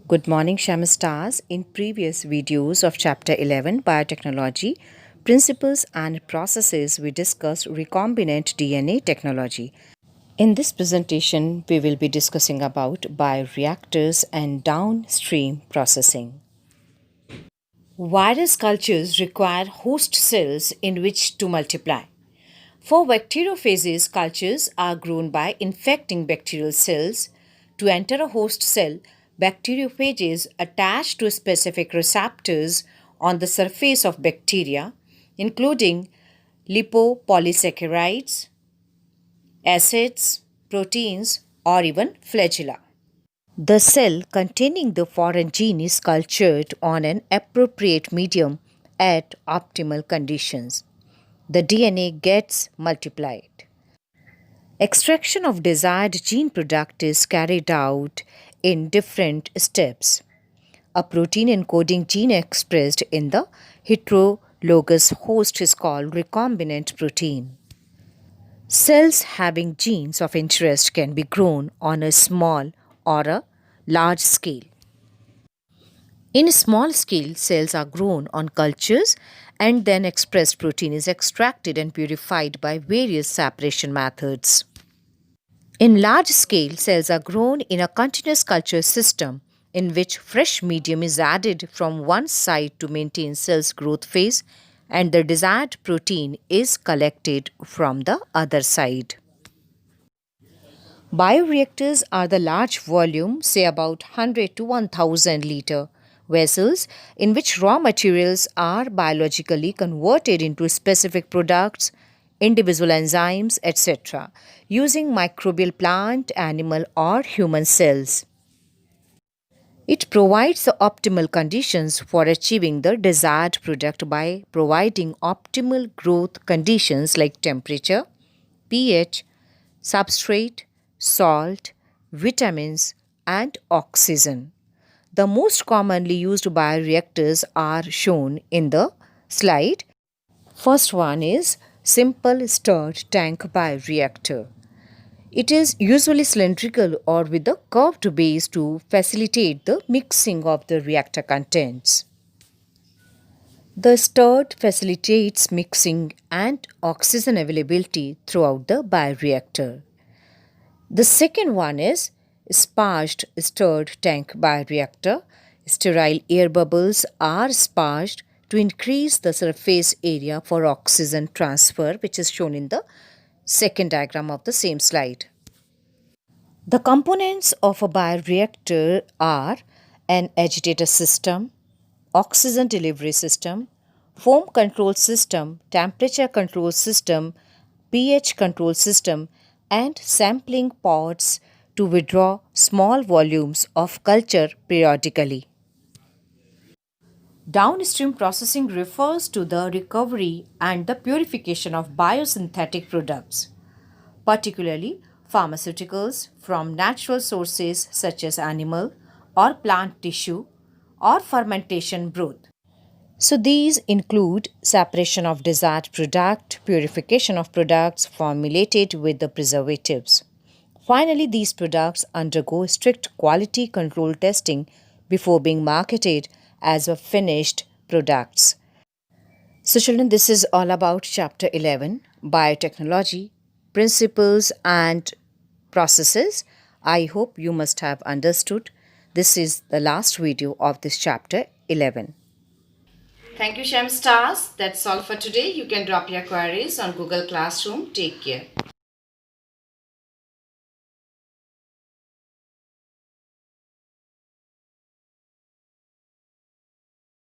Good morning, Shamastars. In previous videos of Chapter 11, Biotechnology, Principles and Processes, we discussed recombinant DNA technology. In this presentation, we will be discussing about bioreactors and downstream processing. Virus cultures require host cells in which to multiply. For bacteriophages, cultures are grown by infecting bacterial cells. To enter a host cell, bacteriophages attach to specific receptors on the surface of bacteria, including lipopolysaccharides, acids, proteins, or even flagella. The cell containing the foreign gene is cultured on an appropriate medium at optimal conditions. The DNA gets multiplied. Extraction of desired gene product is carried out in different steps. A protein encoding gene expressed in the heterologous host is called recombinant protein. Cells having genes of interest can be grown on a small or a large scale. In small scale, cells are grown on cultures and then expressed protein is extracted and purified by various separation methods. In large scale, cells are grown in a continuous culture system in which fresh medium is added from one side to maintain cell's growth phase and the desired protein is collected from the other side. Bioreactors are the large volume, say about 100 to 1000 liter vessels in which raw materials are biologically converted into specific products, individual enzymes, etc., using microbial plant, animal, or human cells. It provides the optimal conditions for achieving the desired product by providing optimal growth conditions like temperature, pH, substrate, salt, vitamins, and oxygen. The most commonly used bioreactors are shown in the slide. First one is simple stirred tank bioreactor. It is usually cylindrical or with a curved base to facilitate the mixing of the reactor contents. The stirred facilitates mixing and oxygen availability throughout the bioreactor. The second one is sparged stirred tank bioreactor. Sterile air bubbles are sparged to increase the surface area for oxygen transfer, which is shown in the second diagram of the same slide. The components of a bioreactor are an agitator system, oxygen delivery system, foam control system, temperature control system, pH control system, and sampling pods to withdraw small volumes of culture periodically. Downstream processing refers to the recovery and the purification of biosynthetic products, particularly pharmaceuticals from natural sources such as animal or plant tissue or fermentation broth. So these include separation of desired product, purification of products formulated with the preservatives. Finally, these products undergo strict quality control testing before being marketed as a finished products. So children, this is all about chapter 11, biotechnology, principles and processes. I hope you must have understood. This is the last video of this chapter 11. Thank you, Shem Stars. That's all for today. You can drop your queries on Google Classroom. Take care.